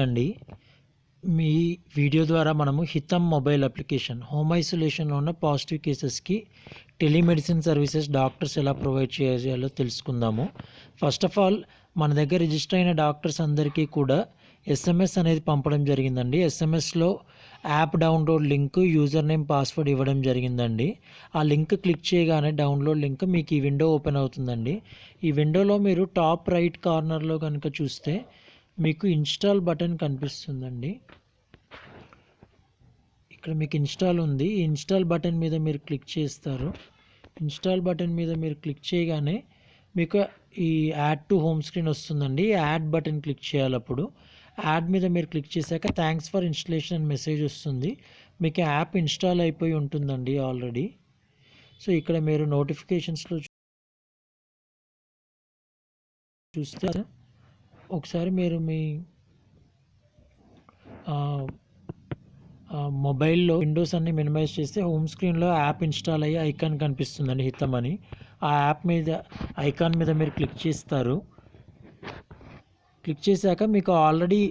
అండి. మీ వీడియో ద్వారా మనము హితం మొబైల్ అప్లికేషన్ హోమ్ ఐసోలేషన్లో ఉన్న పాజిటివ్ కేసెస్కి టెలిమెడిసిన్ సర్వీసెస్ డాక్టర్స్ ఎలా ప్రొవైడ్ చేయాలో తెలుసుకుందాము. ఫస్ట్ ఆఫ్ ఆల్ మన దగ్గర రిజిస్టర్ అయిన డాక్టర్స్ అందరికీ కూడా ఎస్ఎంఎస్ అనేది పంపడం జరిగిందండి. ఎస్ఎంఎస్లో app download link, user name, password ఇవ్వడం జరిగిందండి. ఆ లింక్ క్లిక్ చేయగానే డౌన్లోడ్ లింక్ మీకు ఈ విండో ఓపెన్ అవుతుందండి. ఈ విండోలో మీరు టాప్ రైట్ కార్నర్లో కనుక చూస్తే మీకు ఇన్స్టాల్ బటన్ కనిపిస్తుందండి. ఇక్కడ మీకు ఇన్స్టాల్ ఉంది. ఈ ఇన్స్టాల్ బటన్ మీద మీరు క్లిక్ చేస్తారు. ఇన్స్టాల్ బటన్ మీద మీరు క్లిక్ చేయగానే మీకు ఈ యాడ్ టు హోమ్ స్క్రీన్ వస్తుందండి. యాడ్ బటన్ క్లిక్ చేయాలి. అప్పుడు యాడ్ మీద మీరు క్లిక్ చేశాక థ్యాంక్స్ ఫర్ ఇన్స్టలేషన్ అని మెసేజ్ వస్తుంది. మీకు యాప్ ఇన్స్టాల్ అయిపోయి ఉంటుందండి ఆల్రెడీ. సో ఇక్కడ మీరు నోటిఫికేషన్స్లో చూస్తే ఒకసారి మీరు మీ మొబైల్లో విండోస్ అన్ని మినిమైజ్ చేస్తే హోమ్ స్క్రీన్లో యాప్ ఇన్స్టాల్ అయ్యి ఐకాన్ కనిపిస్తుందండి, హితం అని. ఆ యాప్ మీద ఐకాన్ మీద మీరు క్లిక్ చేస్తారు. క్లిక్ చేశాక మీకు ఆల్రెడీ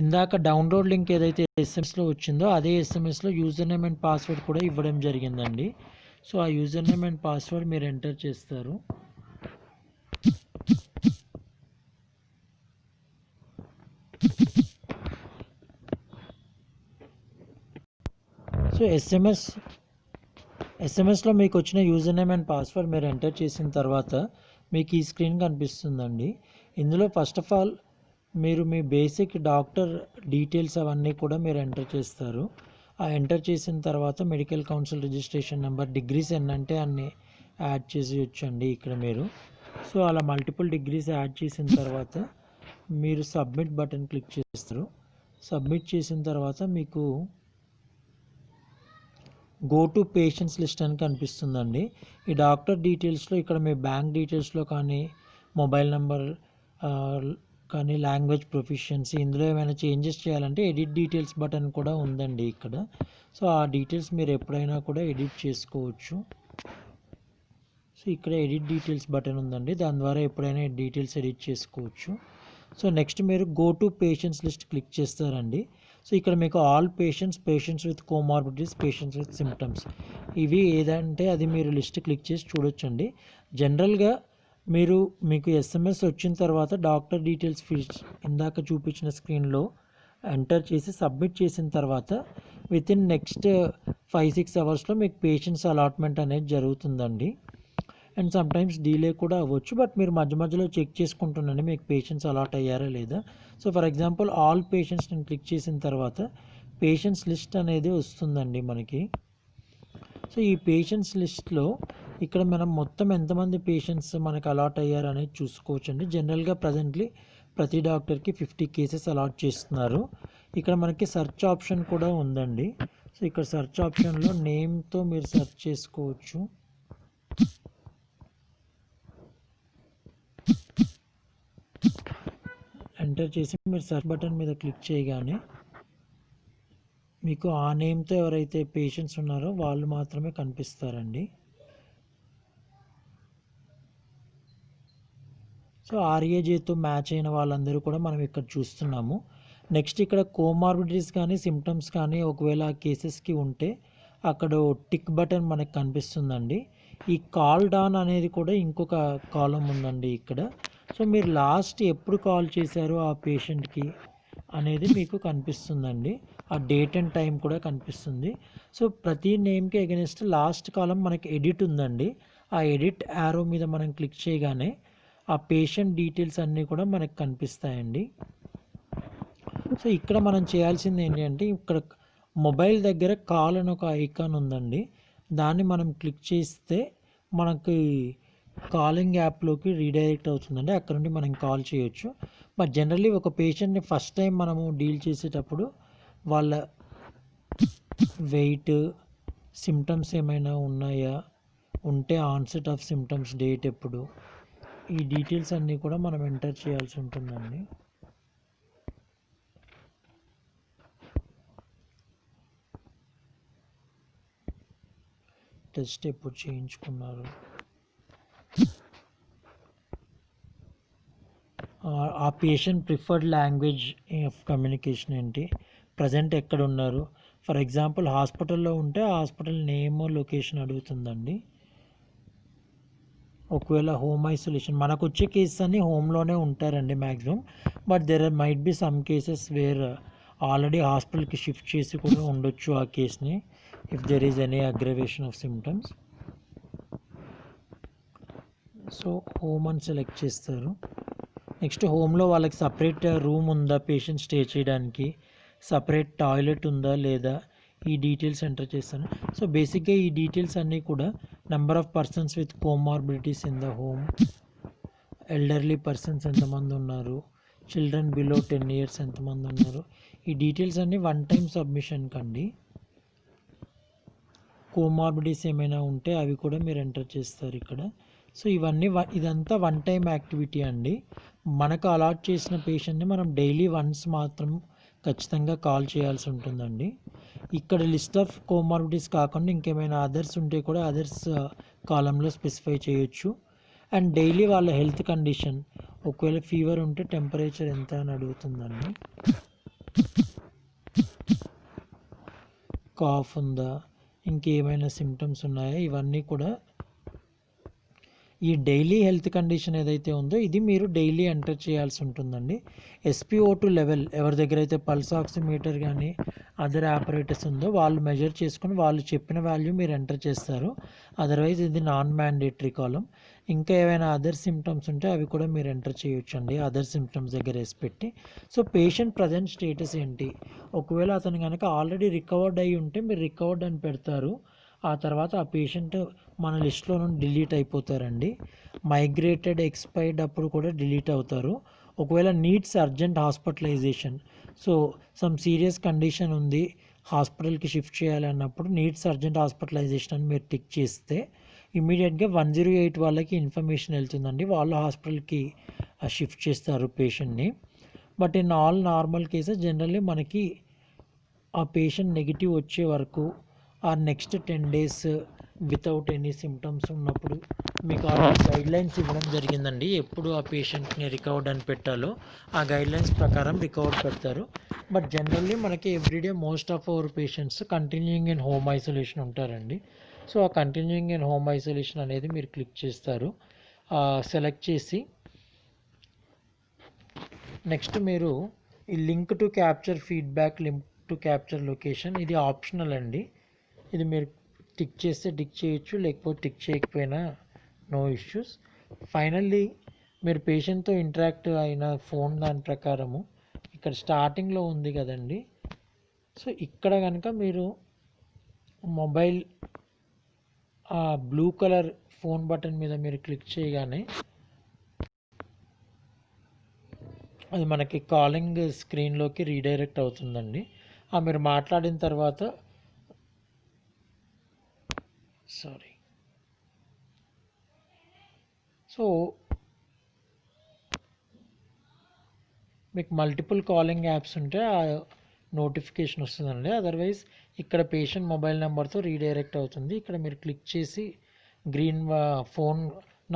ఇందాక డౌన్లోడ్ లింక్ ఏదైతే ఎస్ఎంఎస్లో వచ్చిందో అదే ఎస్ఎంఎస్లో యూజర్ నేమ్ అండ్ పాస్వర్డ్ కూడా ఇవ్వడం జరిగిందండి. సో ఆ యూజర్ నేమ్ అండ్ పాస్వర్డ్ మీరు ఎంటర్ చేస్తారు. సో ఎస్ఎంఎస్లో మీకు వచ్చిన యూజర్ నేమ్ అండ్ పాస్వర్డ్ మీరు ఎంటర్ చేసిన తర్వాత మీకు ఈ స్క్రీన్ కనిపిస్తుందండి. ఇందులో ఫస్ట్ ఆఫ్ ఆల్ మీరు మీ బేసిక్ డాక్టర్ డీటెయిల్స్ అవన్నీ కూడా మీరు ఎంటర్ చేస్తారు. ఆ ఎంటర్ చేసిన తర్వాత medical council registration number, degrees ఎన్నంటే అన్ని యాడ్ చేసి వచ్చండి ఇక్కడ మీరు. సో అలా మల్టిపుల్ డిగ్రీస్ యాడ్ చేసిన తర్వాత మీరు సబ్మిట్ బటన్ క్లిక్ చేస్తారు. సబ్మిట్ చేసిన తర్వాత మీకు గో టు పేషెంట్స్ లిస్ట్ అని కనిపిస్తుందండి. ఈ డాక్టర్ డీటెయిల్స్లో ఇక్కడ మీ బ్యాంక్ డీటెయిల్స్లో కానీ, మొబైల్ నెంబర్ కానీ, లాంగ్వేజ్ ప్రొఫిషియన్సీ, ఇందులో ఏమైనా చేంజెస్ చేయాలంటే ఎడిట్ డీటెయిల్స్ బటన్ కూడా ఉందండి ఇక్కడ. సో ఆ డీటెయిల్స్ మీరు ఎప్పుడైనా కూడా ఎడిట్ చేసుకోవచ్చు. సో ఇక్కడ ఎడిట్ డీటెయిల్స్ బటన్ ఉందండి, దాని ద్వారా ఎప్పుడైనా డీటెయిల్స్ ఎడిట్ చేసుకోవచ్చు. సో నెక్స్ట్ మీరు go to patients list click చేస్తారండి. సో ఇక్కడ మీకు all patients with comorbidities, patients with symptoms, ఇవి ఏదంటే అది మీరు లిస్ట్ క్లిక్ చేసి చూడొచ్చండి. జనరల్గా మీకు ఎస్ఎంఎస్ వచ్చిన తర్వాత డాక్టర్ డీటెయిల్స్ ఫీల్డ్స్ ఇందాక చూపించిన స్క్రీన్లో ఎంటర్ చేసి సబ్మిట్ చేసిన తర్వాత విత్ ఇన్ నెక్స్ట్ 5-6 అవర్స్లో మీకు పేషెంట్స్ అలాట్మెంట్ అనేది జరుగుతుందండి. అండ్ సమ్టైమ్స్ డిలే కూడా అవ్వచ్చు, బట్ మీరు మధ్య మధ్యలో చెక్ చేసుకుంటుండండి మీకు పేషెంట్స్ అలాట్ అయ్యారా లేదా. So for example all patients నేను క్లిక్ చేసిన తర్వాత పేషెంట్స్ లిస్ట్ అనేది వస్తుందండి మనకి. సో ఈ పేషెంట్స్ లిస్ట్లో ఇక్కడ మనం మొత్తం ఎంతమంది పేషెంట్స్ మనకు అలాట్ అయ్యారు అనేది చూసుకోవచ్చండి. జనరల్గా ప్రజెంట్లీ ప్రతి డాక్టర్కి 50 కేసెస్ అలాట్ చేస్తున్నారు. ఇక్కడ మనకి సెర్చ్ ఆప్షన్ కూడా ఉందండి. సో ఇక్కడ సెర్చ్ ఆప్షన్లో నేమ్తో మీరు సెర్చ్ చేసుకోవచ్చు. ఎంటర్ చేసి మీరు సెర్చ్ బటన్ మీద క్లిక్ చేయగానే మీకు ఆ నేమ్తో ఎవరైతే పేషెంట్స్ ఉన్నారో వాళ్ళు మాత్రమే కనిపిస్తారండి. సో ఆర్ఏజేతో మ్యాచ్ అయిన వాళ్ళందరూ కూడా మనం ఇక్కడ చూస్తున్నాము. నెక్స్ట్ ఇక్కడ కోమార్బిడిటీస్ కానీ, సిమ్టమ్స్ కానీ ఒకవేళ ఆ కేసెస్కి ఉంటే అక్కడ టిక్ బటన్ మనకు కనిపిస్తుందండి. ఈ కాల్ డౌన్ అనేది కూడా ఇంకొక కాలం ఉందండి ఇక్కడ. సో మీరు లాస్ట్ ఎప్పుడు కాల్ చేశారో ఆ పేషెంట్కి అనేది మీకు కనిపిస్తుందండి. ఆ డేట్ అండ్ టైం కూడా కనిపిస్తుంది. సో ప్రతి నేమ్కి అగెనిస్ట్ లాస్ట్ కాలం మనకి ఎడిట్ ఉందండి. ఆ ఎడిట్ యారో మీద మనం క్లిక్ చేయగానే ఆ పేషెంట్ డీటెయిల్స్ అన్నీ కూడా మనకు కనిపిస్తాయండి. సో ఇక్కడ మనం చేయాల్సింది ఏంటంటే ఇక్కడ మొబైల్ దగ్గర కాల్ అని ఒక ఐకాన్ ఉందండి, దాన్ని మనం క్లిక్ చేస్తే మనకి కాలింగ్ యాప్లోకి రీడైరెక్ట్ అవుతుందండి. అక్కడ నుండి మనం కాల్ చేయొచ్చు. బట్ జనరల్లీ ఒక పేషెంట్ని ఫస్ట్ టైం మనము డీల్ చేసేటప్పుడు వాళ్ళ వెయిట్, సిమ్టమ్స్ ఏమైనా ఉన్నాయా, ఉంటే ఆన్సెట్ ఆఫ్ సిమ్టమ్స్, డేట్ ఎప్పుడు, ఈ డీటెయిల్స్ అన్నీ కూడా మనం ఎంటర్ చేయాల్సి ఉంటుందండి. టెస్ట్ ఎప్పుడు చేయించుకున్నారు, ఆ patient preferred language of communication ఏంటి, ప్రజెంట్ ఎక్కడ ఉన్నారు. ఫర్ ఎగ్జాంపుల్ హాస్పిటల్లో ఉంటే హాస్పిటల్ నేమ్ లొకేషన్ అడుగుతుందండి. ఒకవేళ హోమ్ ఐసోలేషన్ మనకు వచ్చే కేసెస్ అన్నీ హోమ్లోనే ఉంటారండి maximum. But there might be some cases where already హాస్పిటల్కి షిఫ్ట్ చేసి కూడా ఉండొచ్చు ఆ కేస్ని, if there is any aggravation of symptoms. So home అని సెలెక్ట్ చేస్తారు. నెక్స్ట్ హోమ్లో వాళ్ళకి సపరేట్ రూమ్ ఉందా పేషెంట్ స్టే చేయడానికి, సపరేట్ టాయిలెట్ ఉందా లేదా, ఈ డీటెయిల్స్ ఎంటర్ చేస్తాను. సో బేసిక్గా ఈ డీటెయిల్స్ అన్నీ కూడా number of persons with comorbidities in the home, elderly persons ఎంతమంది ఉన్నారు, చిల్డ్రన్ బిలో 10 years ఎంతమంది ఉన్నారు, ఈ డీటెయిల్స్ అన్నీ వన్ టైం సబ్మిషన్ కండి. కోమార్బిడిటీస్ ఏమైనా ఉంటే అవి కూడా మీరు ఎంటర్ చేస్తారు ఇక్కడ. సో ఇవన్నీ ఇదంతా వన్ టైం యాక్టివిటీ అండి. మనకు అలాట్ చేసిన పేషెంట్ని మనం డైలీ వన్స్ మాత్రం ఖచ్చితంగా కాల్ చేయాల్సి ఉంటుందండి. ఇక్కడ లిస్ట్ ఆఫ్ కోమార్బిడిటీస్ కాకుండా ఇంకేమైనా అదర్స్ ఉంటే కూడా అదర్స్ కాలంలో స్పెసిఫై చేయొచ్చు. అండ్ డైలీ వాళ్ళ హెల్త్ కండిషన్, ఒకవేళ ఫీవర్ ఉంటే టెంపరేచర్ ఎంత అని అడుగుతుందండి, కాఫ్ ఉందా, ఇంకేమైనా సిమ్టమ్స్ ఉన్నాయా, ఇవన్నీ కూడా ఈ డైలీ హెల్త్ కండిషన్ ఏదైతే ఉందో ఇది మీరు డైలీ ఎంటర్ చేయాల్సి ఉంటుందండి. SpO2 లెవెల్ ఎవరి దగ్గర అయితే పల్స్ ఆక్సిమీటర్ కానీ అదర్ ఆపరేటర్స్ ఉందో వాళ్ళు మెజర్ చేసుకుని వాళ్ళు చెప్పిన వాల్యూ మీరు ఎంటర్ చేస్తారు. అదర్వైజ్ ఇది నాన్ మ్యాండేటరీ కాలం. ఇంకా ఏమైనా అదర్ సిమ్టమ్స్ ఉంటే అవి కూడా మీరు ఎంటర్ చేయొచ్చు అండి, అదర్ సిమ్టమ్స్ దగ్గర వేసి పెట్టి. సో పేషెంట్ ప్రజెంట్ స్టేటస్ ఏంటి, ఒకవేళ అతను కనుక ఆల్రెడీ రికవర్డ్ అయ్యి ఉంటే మీరు రికవర్డ్ అని పెడతారు. ఆ తర్వాత ఆ పేషెంట్ మన లిస్ట్లో నుండి డిలీట్ అయిపోతారండి. మైగ్రేటెడ్ ఎక్స్పైర్డ్ అప్పుడు కూడా డిలీట్ అవుతారు. ఒకవేళ needs urgent hospitalisation, so some serious condition ఉంది హాస్పిటల్కి షిఫ్ట్ చేయాలి అన్నప్పుడు నీడ్స్ అర్జెంట్ హాస్పిటలైజేషన్ అని మీరు టిక్ చేస్తే ఇమీడియట్గా 108 వాళ్ళకి ఇన్ఫర్మేషన్ వెళ్తుందండి, వాళ్ళు హాస్పిటల్కి షిఫ్ట్ చేస్తారు పేషెంట్ని. But in all normal cases generally మనకి ఆ పేషెంట్ నెగిటివ్ వచ్చే వరకు ఆ next 10 days without any symptoms ఉన్నప్పుడు మీకు ఆల్రెడీ గైడ్లైన్స్ ఇవ్వడం జరిగిందండి, ఎప్పుడు ఆ పేషెంట్ని రికవర్డ్ అని పెట్టాలో ఆ గైడ్లైన్స్ ప్రకారం రికవర్డ్ పెడతారు. బట్ జనరల్లీ మనకి everyday most of our patients continuing in home isolation ఉంటారండి. సో ఆ కంటిన్యూయింగ్ ఇన్ హోమ్ ఐసోలేషన్ అనేది మీరు క్లిక్ చేస్తారు. సెలెక్ట్ చేసి నెక్స్ట్ మీరు ఈ link to capture feedback, link to capture location, ఇది ఆప్షనల్ అండి. ఇది మీరు టిక్ చేస్తే టిక్ చేయొచ్చు, లేకపోతే టిక్ చేయకపోయినా నో ఇష్యూస్. ఫైనల్లీ మీరు పేషెంట్తో ఇంటరాక్ట్ అయిన ఫోన్ దాని ప్రకారము ఇక్కడ స్టార్టింగ్లో ఉంది కదండి, సో ఇక్కడ కనుక మీరు మొబైల్ ఆ బ్లూ కలర్ ఫోన్ బటన్ మీద మీరు క్లిక్ చేయగానే అది మనకి కాలింగ్ స్క్రీన్లోకి రీడైరెక్ట్ అవుతుందండి. మీరు మాట్లాడిన తర్వాత సో మీకు మల్టిపుల్ కాలింగ్ యాప్స్ ఉంటే ఆ నోటిఫికేషన్ వస్తుందండి. అదర్వైజ్ ఇక్కడ పేషెంట్ మొబైల్ నెంబర్తో రీడైరెక్ట్ అవుతుంది. ఇక్కడ మీరు క్లిక్ చేసి గ్రీన్ ఫోన్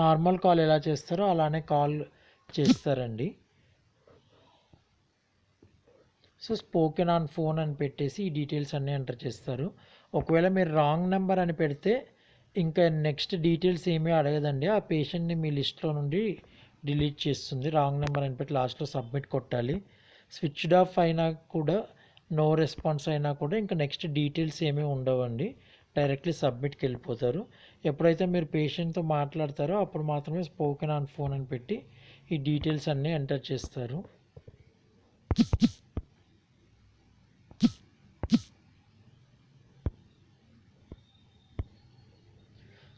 నార్మల్ కాల్ ఎలా చేస్తారో అలానే కాల్ చేస్తారండి. సో స్పోకెన్ ఆన్ ఫోన్ అని పెట్టేసి ఈ డీటెయిల్స్ అన్నీ ఎంటర్ చేస్తారు. ఒకవేళ మీరు రాంగ్ నెంబర్ అని పెడితే ఇంకా నెక్స్ట్ డీటెయిల్స్ ఏమీ అడగదండి, ఆ పేషెంట్ని మీ లిస్ట్లో నుండి డిలీట్ చేస్తుంది. రాంగ్ నెంబర్ అని పెట్టి లాస్ట్లో సబ్మిట్ కొట్టాలి. స్విచ్డ్ ఆఫ్ అయినా కూడా, నో రెస్పాన్స్ అయినా కూడా ఇంకా నెక్స్ట్ డీటెయిల్స్ ఏమీ ఉండవండి, డైరెక్ట్లీ సబ్మిట్కి వెళ్ళిపోతారు. ఎప్పుడైతే మీరు పేషెంట్తో మాట్లాడతారో అప్పుడు మాత్రమే స్పోకెన్ ఆన్ ఫోన్ అని పెట్టి ఈ డీటెయిల్స్ అన్నీ ఎంటర్ చేస్తారు.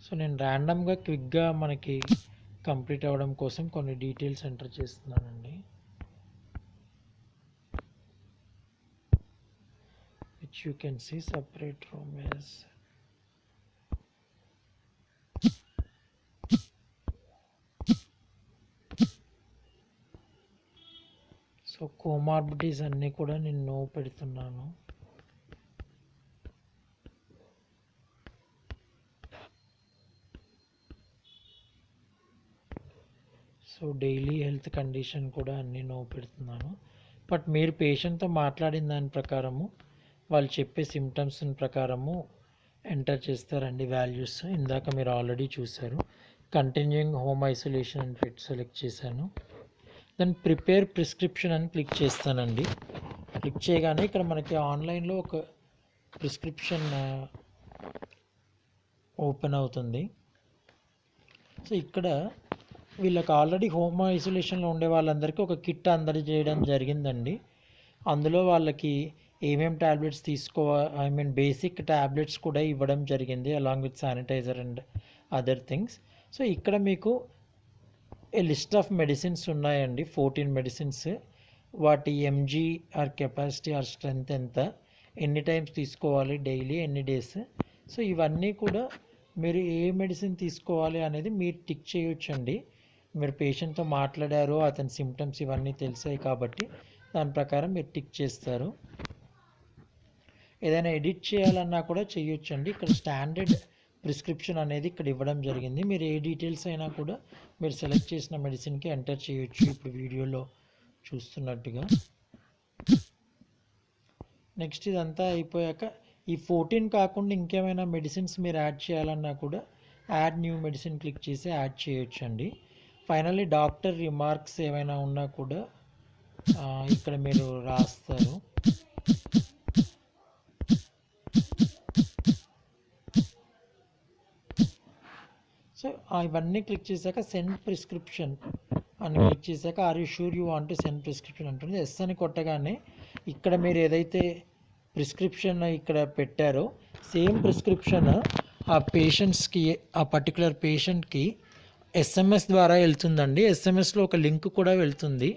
సో నేను ర్యాండమ్గా క్విక్గా మనకి కంప్లీట్ అవ్వడం కోసం కొన్ని డీటెయిల్స్ ఎంటర్ చేస్తున్నానండి. Which you can see separate room is so comorbidities అన్నీ కూడా నేను నో పెడుతున్నాను. సో డైలీ హెల్త్ కండిషన్ కూడా అన్నీ నో పెడుతున్నాను. బట్ మీరు పేషెంట్తో మాట్లాడిన దాని ప్రకారము వాళ్ళు చెప్పే సిమ్టమ్స్ ప్రకారము ఎంటర్ చేస్తారండి వాల్యూస్. ఇందాక మీరు ఆల్రెడీ చూశారు. కంటిన్యూయింగ్ హోమ్ ఐసోలేషన్ అని సెలెక్ట్ చేశాను. దెన్ ప్రిపేర్ ప్రిస్క్రిప్షన్ అని క్లిక్ చేస్తానండి. క్లిక్ చేయగానే ఇక్కడ మనకి ఆన్లైన్లో ఒక ప్రిస్క్రిప్షన్ ఓపెన్ అవుతుంది. సో ఇక్కడ వీళ్ళకి ఆల్రెడీ హోమ్ ఐసోలేషన్లో ఉండే వాళ్ళందరికీ ఒక కిట్ అందజేయడం జరిగిందండి. అందులో వాళ్ళకి ఏమేమి ట్యాబ్లెట్స్ బేసిక్ ట్యాబ్లెట్స్ కూడా ఇవ్వడం జరిగింది along with sanitiser and other things. So ఇక్కడ మీకు ఏ లిస్ట్ ఆఫ్ మెడిసిన్స్ ఉన్నాయండి, 14 మెడిసిన్స్. వాటి mg or capacity or strength ఎంత, ఎన్ని టైమ్స్ తీసుకోవాలి, డైలీ ఎన్ని డేస్. సో ఇవన్నీ కూడా మీరు ఏ మెడిసిన్ తీసుకోవాలి అనేది మీరు టిక్ చేయొచ్చండి. మీరు పేషెంట్తో మాట్లాడారు, అతని సిమ్టమ్స్ ఇవన్నీ తెలిసాయి కాబట్టి దాని ప్రకారం మీరు టిక్ చేస్తారు. ఏదైనా ఎడిట్ చేయాలన్నా కూడా చేయొచ్చండి. ఇక్కడ స్టాండర్డ్ ప్రిస్క్రిప్షన్ అనేది ఇక్కడ ఇవ్వడం జరిగింది. మీరు ఏ డీటెయిల్స్ అయినా కూడా మీరు సెలెక్ట్ చేసిన మెడిసిన్కి ఎంటర్ చేయొచ్చు, ఇప్పుడు వీడియోలో చూస్తున్నట్టుగా. నెక్స్ట్ ఇదంతా అయిపోయాక ఈ 14 కాకుండా ఇంకేమైనా మెడిసిన్స్ మీరు యాడ్ చేయాలన్నా కూడా యాడ్ న్యూ మెడిసిన్ క్లిక్ చేసి యాడ్ చేయొచ్చండి. ఫైనల్లీ డాక్టర్ రిమార్క్స్ ఏమైనా ఉన్నా కూడా ఇక్కడ మీరు రాస్తారు. సో ఇవన్నీ క్లిక్ చేశాక సెండ్ ప్రిస్క్రిప్షన్ అని క్లిక్ చేశాక are you sure you want to send prescription అంటుంది. ఎస్ అని కొట్టగానే ఇక్కడ మీరు ఏదైతే ప్రిస్క్రిప్షన్ ఇక్కడ పెట్టారో సేమ్ ప్రిస్క్రిప్షన్ ఆ పేషెంట్స్కి, ఆ పర్టికులర్ పేషెంట్కి ఎస్ఎంఎస్ ద్వారా వెళ్తుందండి. ఎస్ఎంఎస్లో ఒక లింక్ కూడా వెళ్తుంది.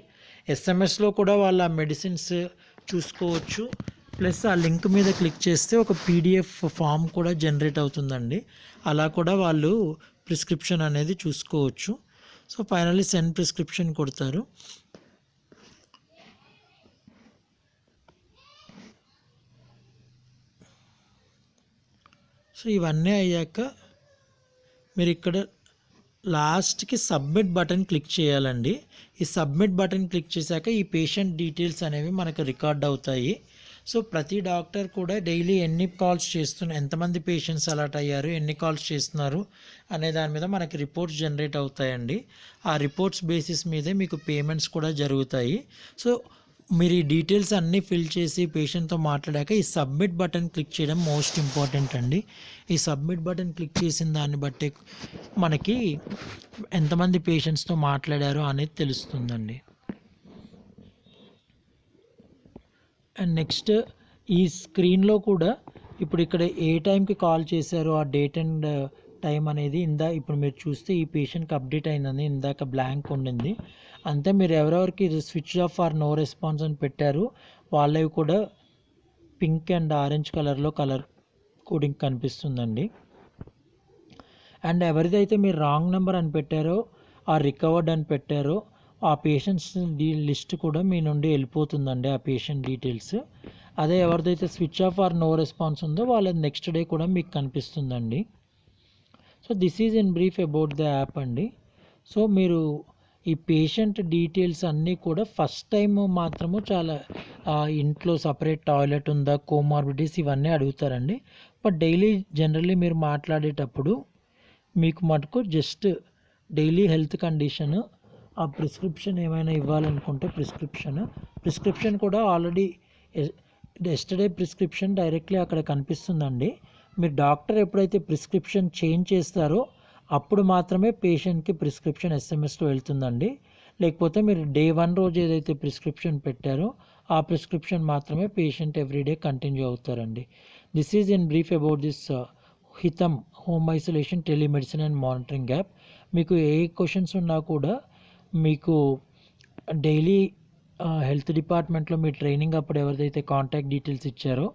ఎస్ఎంఎస్లో కూడా వాళ్ళ మెడిసిన్స్ చూసుకోవచ్చు. ప్లస్ ఆ లింక్ మీద క్లిక్ చేస్తే ఒక పీడిఎఫ్ ఫామ్ కూడా జనరేట్ అవుతుందండి. అలా కూడా వాళ్ళు ప్రిస్క్రిప్షన్ అనేది చూసుకోవచ్చు. సో ఫైనల్లీ సెండ్ ప్రిస్క్రిప్షన్ కొడతారు. సో ఇవన్నీ అయ్యాక మీరు ఇక్కడ లాస్ట్కి సబ్మిట్ బటన్ క్లిక్ చేయాలండి. ఈ సబ్మిట్ బటన్ క్లిక్ చేశాక ఈ పేషెంట్ డీటెయిల్స్ అనేవి మనకు రికార్డ్ అవుతాయి. సో ప్రతి డాక్టర్ కూడా డైలీ ఎన్ని కాల్స్ చేస్తున్నారు, ఎంతమంది పేషెంట్స్ అలాట్ అయ్యారు, ఎన్ని కాల్స్ చేస్తున్నారు అనే దాని మీద మనకి రిపోర్ట్స్ జనరేట్ అవుతాయండి. ఆ రిపోర్ట్స్ బేసిస్ మీదే మీకు పేమెంట్స్ కూడా జరుగుతాయి. సో మీరు ఈ డీటెయిల్స్ అన్నీ ఫిల్ చేసి పేషెంట్తో మాట్లాడాక ఈ సబ్మిట్ బటన్ క్లిక్ చేయడం మోస్ట్ ఇంపార్టెంట్ అండి. ఈ సబ్మిట్ బటన్ క్లిక్ చేసిన దాన్ని బట్టి మనకి ఎంతమంది పేషెంట్స్తో మాట్లాడారో అనేది తెలుస్తుందండి. అండ్ నెక్స్ట్ ఈ స్క్రీన్లో కూడా ఇప్పుడు ఇక్కడ ఏ టైంకి కాల్ చేశారో ఆ డేట్ అండ్ టైం అనేది ఇప్పుడు మీరు చూస్తే ఈ పేషెంట్కి అప్డేట్ అయిందని, ఇందాక బ్లాంక్ ఉండింది. అంతే మీరు ఎవరెవరికి switch off or no response అని పెట్టారు వాళ్ళవి కూడా పింక్ అండ్ ఆరెంజ్ కలర్లో కలర్ కోడింగ్ కనిపిస్తుందండి. అండ్ ఎవరిదైతే మీరు రాంగ్ నెంబర్ అని పెట్టారో ఆ రికవర్డ్ అని పెట్టారో ఆ పేషెంట్స్ లిస్ట్ కూడా మీ నుండి వెళ్ళిపోతుందండి, ఆ పేషెంట్ డీటెయిల్స్. అదే ఎవరిదైతే switch off or no response ఉందో వాళ్ళది నెక్స్ట్ డే కూడా మీకు కనిపిస్తుందండి. So this is in brief about the app అండి. సో మీరు ఈ పేషెంట్ డీటెయిల్స్ అన్నీ కూడా ఫస్ట్ టైం మాత్రము చాలా ఇంట్లో సపరేట్ టాయిలెట్ ఉందా, కోమార్బిడిటీస్ ఇవన్నీ అడుగుతారండి. బట్ డైలీ జనరల్లీ మీరు మాట్లాడేటప్పుడు మీకు మటుకు జస్ట్ డైలీ హెల్త్ కండిషన్, ఆ ప్రిస్క్రిప్షన్ ఏమైనా ఇవ్వాలనుకుంటే ప్రిస్క్రిప్షన్ కూడా ఆల్రెడీ ఎస్టర్డే ప్రిస్క్రిప్షన్ డైరెక్ట్లీ అక్కడ కనిపిస్తుందండి. మీరు డాక్టర్ ఎప్పుడైతే ప్రిస్క్రిప్షన్ చేంజ్ చేస్తారో అప్పుడు మాత్రమే పేషెంట్కి ప్రిస్క్రిప్షన్ ఎస్ఎంఎస్లో వెళ్తుందండి. లేకపోతే మీరు డే 1 రోజు ఏదైతే ప్రిస్క్రిప్షన్ పెట్టారో ఆ ప్రిస్క్రిప్షన్ మాత్రమే పేషెంట్ ఎవ్రీడే కంటిన్యూ అవుతారండి. This is in brief about this HITAM home isolation telemedicine and monitoring app. మీకు ఏ క్వశ్చన్స్ ఉన్నా కూడా మీకు డైలీ హెల్త్ డిపార్ట్మెంట్లో మీ ట్రైనింగ్ అప్పుడు ఎవరిదైతే కాంటాక్ట్ డీటెయిల్స్ ఇచ్చారో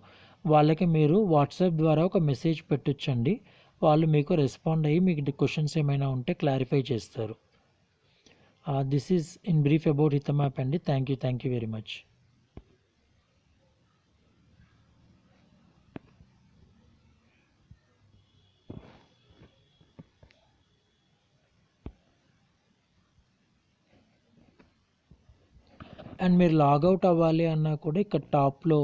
వాళ్ళకి మీరు వాట్సాప్ ద్వారా ఒక మెసేజ్ పెట్టొచ్చండి. వాళ్ళు మీకు రెస్పాండ్ అయ్యి మీకు క్వశ్చన్స్ ఏమైనా ఉంటే క్లారిఫై చేస్తారు. This is in brief about Hitam app అండి. Thank you very much. And మీరు లాగౌట్ అవ్వాలి అన్నా కూడా ఇక్కడ టాప్లో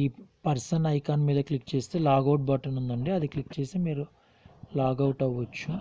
ఈ పర్సన్ ఐకాన్ మీద క్లిక్ చేస్తే లాగౌట్ బటన్ ఉందండి, అది క్లిక్ చేసి మీరు లాగౌట్ అవ్వచ్చు.